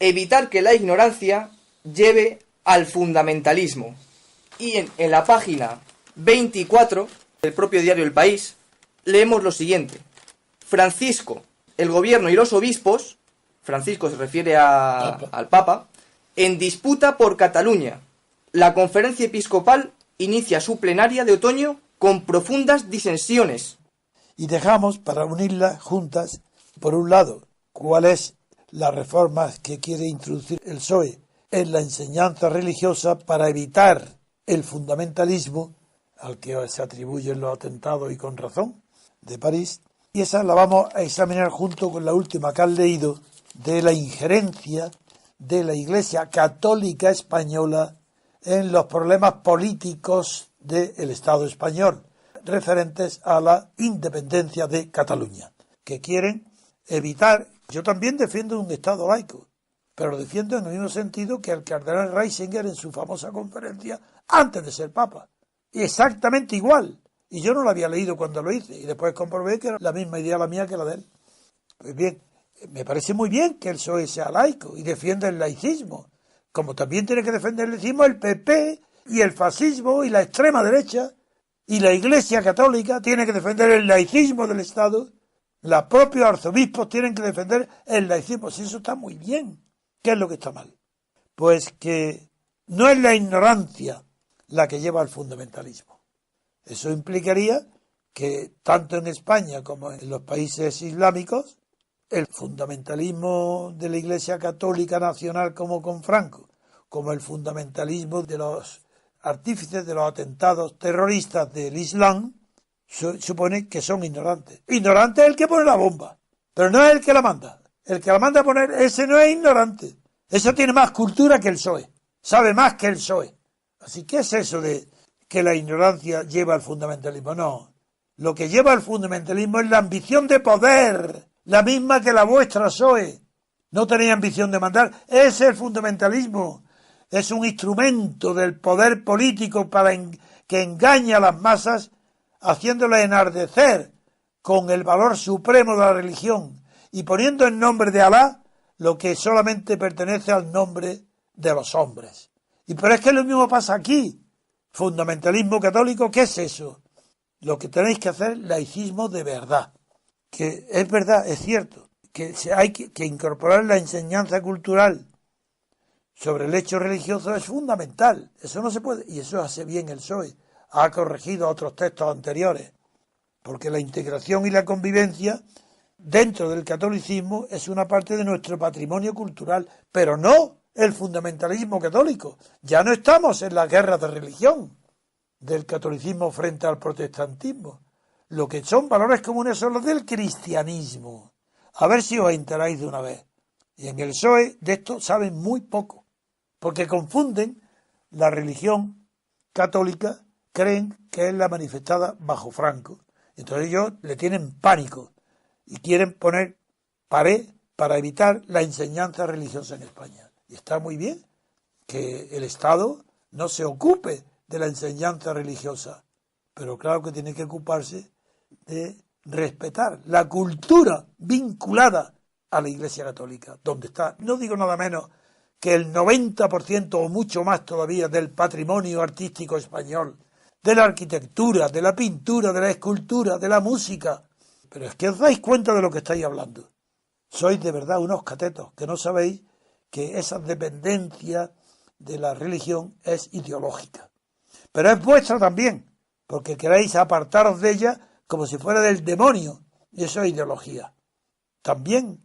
evitar que la ignorancia lleve al fundamentalismo. Y en la página 24 del propio diario El País leemos lo siguiente: Francisco, el gobierno y los obispos, Francisco se refiere al Papa, en disputa por Cataluña. La conferencia episcopal inicia su plenaria de otoño con profundas disensiones. Y dejamos, para unirlas juntas, por un lado, cuál es la reforma que quiere introducir el PSOE en la enseñanza religiosa para evitar el fundamentalismo al que se atribuyen los atentados, y con razón, de París. Y esa la vamos a examinar junto con la última que han leído, de la injerencia de la Iglesia Católica Española en los problemas políticos del Estado español, referentes a la independencia de Cataluña, que quieren evitar. Yo también defiendo un Estado laico, pero lo defiendo en el mismo sentido que el cardenal Ratzinger en su famosa conferencia antes de ser Papa. Exactamente igual. Y yo no lo había leído cuando lo hice, y después comprobé que era la misma idea la mía que la de él. Pues bien, me parece muy bien que el PSOE sea laico y defienda el laicismo, como también tiene que defender el laicismo el PP y el fascismo y la extrema derecha, y la Iglesia Católica tiene que defender el laicismo del Estado. Los propios arzobispos tienen que defender el laicismo. Si eso está muy bien. ¿Qué es lo que está mal? Pues que no es la ignorancia la que lleva al fundamentalismo. Eso implicaría que tanto en España como en los países islámicos, el fundamentalismo de la Iglesia Católica Nacional como con Franco, como el fundamentalismo de los artífices de los atentados terroristas del Islam, supone que son ignorantes. Ignorante es el que pone la bomba, pero no es el que la manda. El que la manda a poner, ese no es ignorante. Ese tiene más cultura que el PSOE, sabe más que el PSOE. Así que es eso de que la ignorancia lleva al fundamentalismo. No, lo que lleva al fundamentalismo es la ambición de poder, la misma que la vuestra PSOE. No tenéis ambición de mandar. Ese es el fundamentalismo. Es un instrumento del poder político para que engaña a las masas, haciéndolas enardecer con el valor supremo de la religión y poniendo en nombre de Alá lo que solamente pertenece al nombre de los hombres. Pero es que lo mismo pasa aquí. Fundamentalismo católico, ¿qué es eso? Lo que tenéis que hacer es laicismo de verdad. Que es verdad, es cierto, que hay que incorporar la enseñanza cultural sobre el hecho religioso es fundamental. Eso no se puede, y eso hace bien el PSOE. Ha corregido otros textos anteriores, porque la integración y la convivencia dentro del catolicismo es una parte de nuestro patrimonio cultural, pero no el fundamentalismo católico. Ya no estamos en la guerra de religión del catolicismo frente al protestantismo. Lo que son valores comunes son los del cristianismo. A ver si os enteráis de una vez. Y en el PSOE de esto saben muy poco, porque confunden la religión católica, creen que es la manifestada bajo Franco. Entonces ellos le tienen pánico y quieren poner pared para evitar la enseñanza religiosa en España. Y está muy bien que el Estado no se ocupe de la enseñanza religiosa, pero claro que tiene que ocuparse de respetar la cultura vinculada a la Iglesia Católica, donde está, no digo nada menos que el 90% o mucho más todavía del patrimonio artístico español, de la arquitectura, de la pintura, de la escultura, de la música. Pero es que os dais cuenta de lo que estáis hablando. Sois de verdad unos catetos que no sabéis que esa dependencia de la religión es ideológica. Pero es vuestra también, porque queréis apartaros de ella como si fuera del demonio, y eso es ideología. También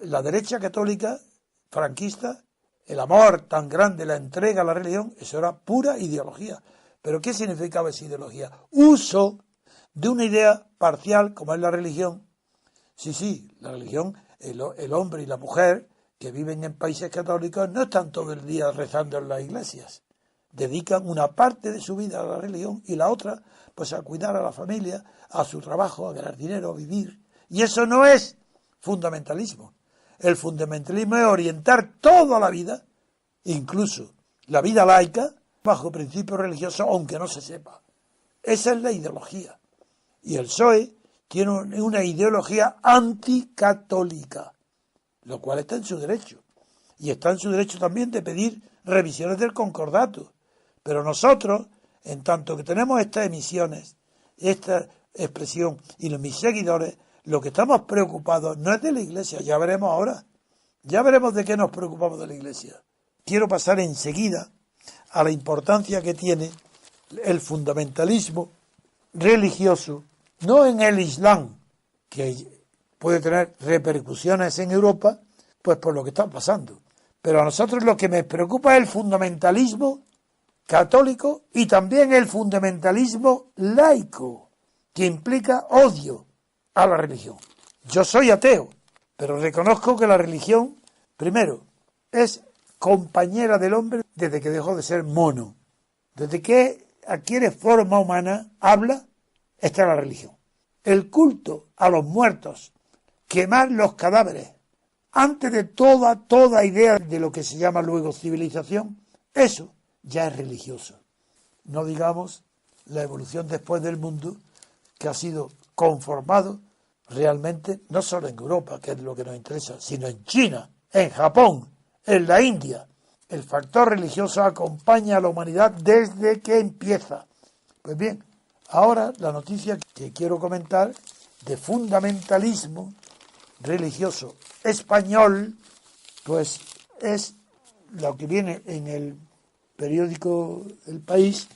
la derecha católica franquista, el amor tan grande, la entrega a la religión, eso era pura ideología. ¿Pero qué significaba esa ideología? Uso de una idea parcial como es la religión. Sí, la religión, el hombre y la mujer que viven en países católicos no están todo el día rezando en las iglesias. Dedican una parte de su vida a la religión y la otra pues a cuidar a la familia, a su trabajo, a ganar dinero, a vivir. Y eso no es fundamentalismo. El fundamentalismo es orientar toda la vida, incluso la vida laica, bajo principios religiosos, aunque no se sepa. Esa es la ideología. Y el PSOE tiene una ideología anticatólica, lo cual está en su derecho. y está en su derecho también de pedir revisiones del concordato. Pero nosotros, en tanto que tenemos estas emisiones, esta expresión y mis seguidores, lo que estamos preocupados no es de la Iglesia, ya veremos ahora, ya veremos de qué nos preocupamos de la Iglesia. Quiero pasar enseguida a la importancia que tiene el fundamentalismo religioso, no en el Islam, que puede tener repercusiones en Europa, pues por lo que está pasando. Pero a nosotros lo que me preocupa es el fundamentalismo católico y también el fundamentalismo laico, que implica odio a la religión. Yo soy ateo, pero reconozco que la religión, primero, es compañera del hombre desde que dejó de ser mono. Desde que adquiere forma humana, habla, está la religión. El culto a los muertos, quemar los cadáveres, antes de toda idea de lo que se llama luego civilización, eso ya es religioso. No digamos la evolución después del mundo, que ha sido conformado realmente no solo en Europa, que es lo que nos interesa, sino en China, en Japón, en la India. El factor religioso acompaña a la humanidad desde que empieza. Pues bien, ahora la noticia que quiero comentar de fundamentalismo religioso español, pues es lo que viene en el periódico El País,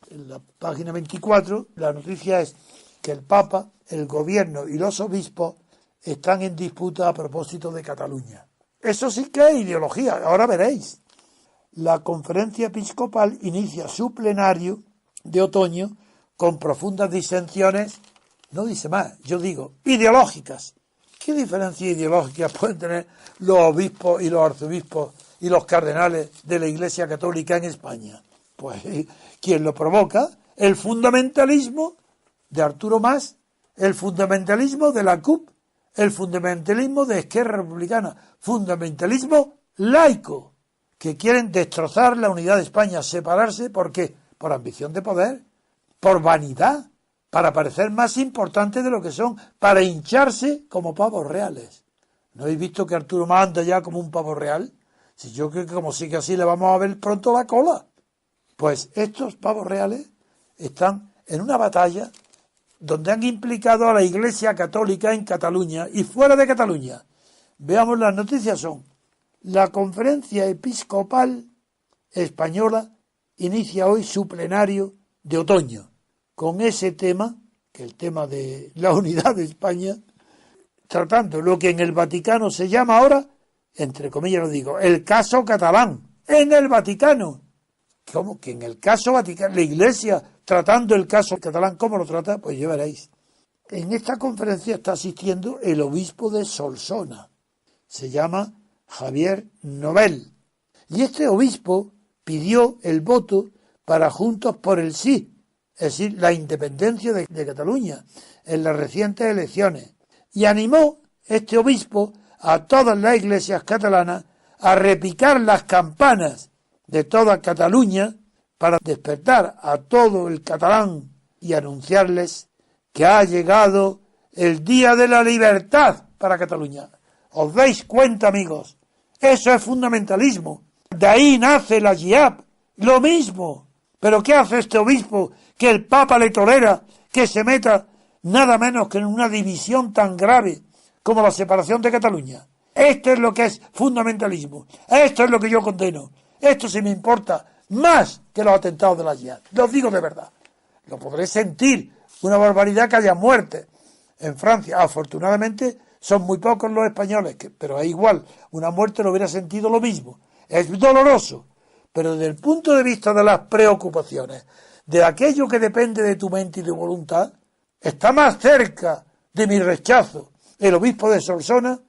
en la página 24. La noticia es que el Papa, el gobierno y los obispos están en disputa a propósito de Cataluña. Eso sí que es ideología, ahora veréis. La conferencia episcopal inicia su plenario de otoño con profundas disensiones, no dice más, yo digo, ideológicas. ¿Qué diferencia ideológica pueden tener los obispos y los arzobispos y los cardenales de la Iglesia Católica en España? Pues, ¿quién lo provoca? El fundamentalismo de Arturo Mas, el fundamentalismo de la CUP, el fundamentalismo de Esquerra Republicana, fundamentalismo laico, que quieren destrozar la unidad de España, separarse, ¿por qué? Por ambición de poder, por vanidad, para parecer más importantes de lo que son, para hincharse como pavos reales. ¿No habéis visto que Arturo Mas anda ya como un pavo real? Si yo creo que como sigue así le vamos a ver pronto la cola. Pues estos pavos reales están en una batalla donde han implicado a la Iglesia Católica en Cataluña y fuera de Cataluña. Veamos, las noticias son: la Conferencia Episcopal Española inicia hoy su plenario de otoño con ese tema, que es el tema de la unidad de España, tratando lo que en el Vaticano se llama ahora, entre comillas lo digo, el caso catalán, en el Vaticano. ¿Cómo? Que en el caso Vaticano, la Iglesia tratando el caso catalán, ¿cómo lo trata? Pues ya veréis. En esta conferencia está asistiendo el obispo de Solsona, se llama Javier Nobel, y este obispo pidió el voto para Juntos por el Sí, es decir, la independencia de Cataluña en las recientes elecciones, y animó este obispo a todas las iglesias catalanas a repicar las campanas de toda Cataluña para despertar a todo el catalán y anunciarles que ha llegado el día de la libertad para Cataluña. ¿Os dais cuenta, amigos? Eso es fundamentalismo. De ahí nace la jihad. Lo mismo. ¿Pero qué hace este obispo que el Papa le tolera que se meta nada menos que en una división tan grave como la separación de Cataluña? Esto es lo que es fundamentalismo. Esto es lo que yo condeno. Esto sí me importa más que los atentados de la jihad. Lo digo de verdad. Lo podré sentir. Una barbaridad que haya muerte en Francia. Afortunadamente son muy pocos los españoles, pero es igual. Una muerte lo hubiera sentido lo mismo. Es doloroso. Pero desde el punto de vista de las preocupaciones, de aquello que depende de tu mente y de voluntad, está más cerca de mi rechazo el obispo de Solsona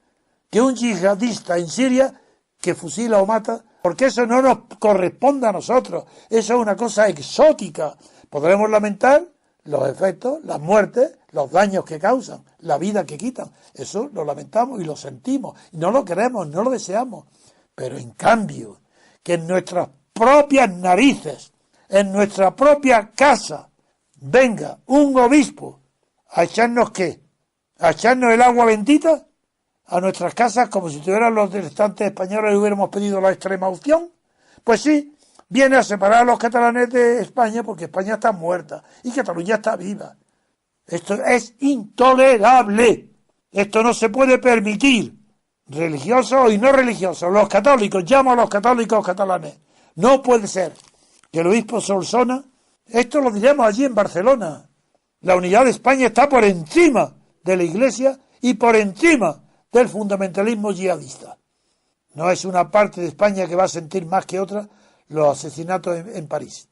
que un yihadista en Siria que fusila o mata, porque eso no nos corresponde a nosotros. Eso es una cosa exótica. Podremos lamentar los efectos, las muertes, los daños que causan, la vida que quitan. Eso lo lamentamos y lo sentimos. Y no lo queremos, no lo deseamos. Pero en cambio, que en nuestras propias narices, en nuestra propia casa, venga un obispo a echarnos ¿qué? ¿A echarnos el agua bendita? a nuestras casas como si tuvieran los restantes españoles y hubiéramos pedido la extrema opción? Pues sí, viene a separar a los catalanes de España porque España está muerta y Cataluña está viva. Esto es intolerable. Esto no se puede permitir. Religiosos y no religiosos, los católicos, llamo a los católicos catalanes. No puede ser que el obispo Solsona, esto lo diremos allí en Barcelona, la unidad de España está por encima de la Iglesia y por encima del fundamentalismo yihadista. No es una parte de España que va a sentir más que otra los asesinatos en París.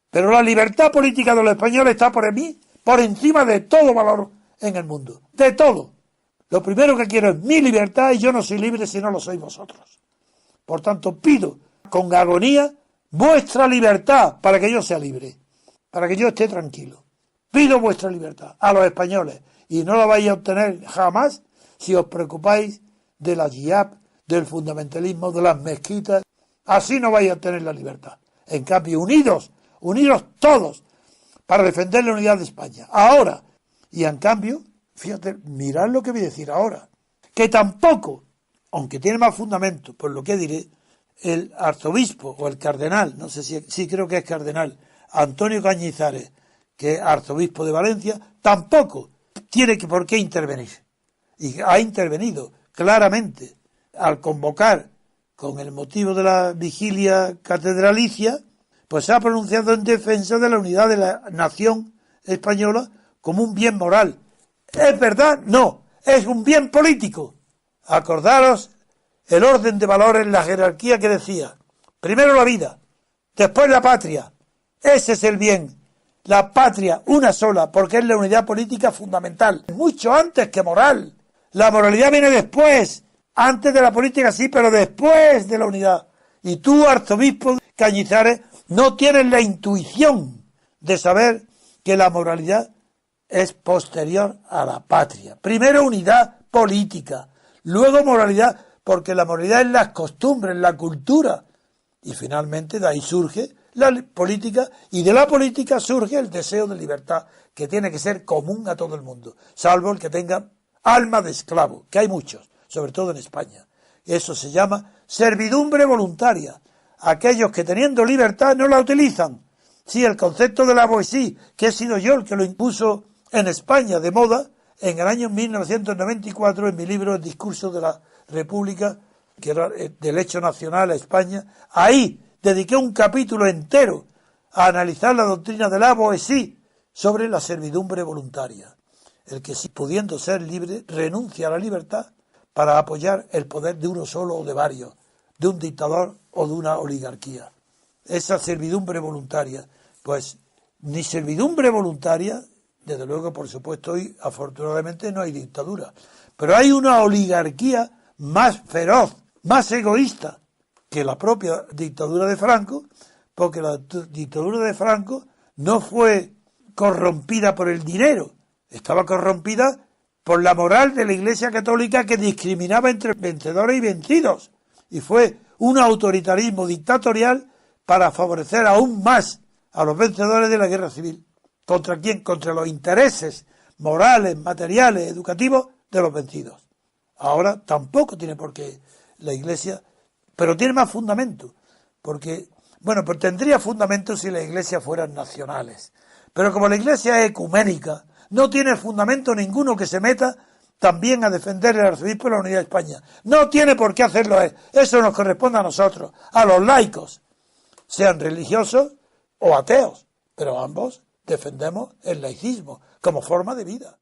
Pero la libertad política de los españoles está por encima de todo valor en el mundo. De todo. Lo primero que quiero es mi libertad y yo no soy libre si no lo sois vosotros. Por tanto, pido con agonía vuestra libertad para que yo sea libre, para que yo esté tranquilo. Pido vuestra libertad a los españoles y no la vais a obtener jamás si os preocupáis de la yihad, del fundamentalismo, de las mezquitas. Así no vais a obtener la libertad. En cambio, unidos todos para defender la unidad de España. Ahora, y en cambio, fíjate, mirad lo que voy a decir ahora, que tampoco, aunque tiene más fundamento, por lo que diré, el arzobispo o el cardenal, no sé si sí creo que es cardenal, Antonio Cañizares, que es arzobispo de Valencia, tampoco tiene por qué intervenir. Y ha intervenido claramente al convocar con el motivo de la vigilia catedralicia, pues se ha pronunciado en defensa de la unidad de la nación española como un bien moral. ¿Es verdad? No, es un bien político. Acordaros el orden de valores, la jerarquía que decía. Primero la vida, después la patria. Ese es el bien. La patria, una sola, porque es la unidad política fundamental. Mucho antes que moral. La moralidad viene después. Antes de la política sí, pero después de la unidad. Y tú, arzobispo Cañizares, no tienes la intuición de saber que la moralidad es posterior a la patria. Primero unidad política, luego moralidad, porque la moralidad es las costumbres, la cultura. Y finalmente de ahí surge la política, y de la política surge el deseo de libertad, que tiene que ser común a todo el mundo, salvo el que tenga alma de esclavo, que hay muchos, sobre todo en España. Eso se llama servidumbre voluntaria. Aquellos que teniendo libertad no la utilizan. Sí, el concepto de la boesía, que he sido yo el que lo impuso en España de moda, en el año 1994, en mi libro El discurso de la República, que era del hecho nacional a España, ahí dediqué un capítulo entero a analizar la doctrina de la boesía sobre la servidumbre voluntaria. El que, si pudiendo ser libre, renuncia a la libertad para apoyar el poder de uno solo o de varios, de un dictador o de una oligarquía. Esa servidumbre voluntaria, pues ni servidumbre voluntaria, desde luego, por supuesto, hoy afortunadamente no hay dictadura, pero hay una oligarquía más feroz, más egoísta que la propia dictadura de Franco, porque la dictadura de Franco no fue corrompida por el dinero, estaba corrompida por la moral de la Iglesia Católica, que discriminaba entre vencedores y vencidos, y fue un autoritarismo dictatorial para favorecer aún más a los vencedores de la guerra civil. ¿Contra quién? Contra los intereses morales, materiales, educativos de los vencidos. Ahora tampoco tiene por qué la Iglesia, pero tiene más fundamento, porque, bueno, pues tendría fundamento si las iglesias fueran nacionales, pero como la Iglesia es ecuménica, no tiene fundamento ninguno que se meta también a defender el arzobispo de la unidad de España. No tiene por qué hacerlo él. Eso nos corresponde a nosotros, a los laicos, sean religiosos o ateos, pero ambos defendemos el laicismo como forma de vida.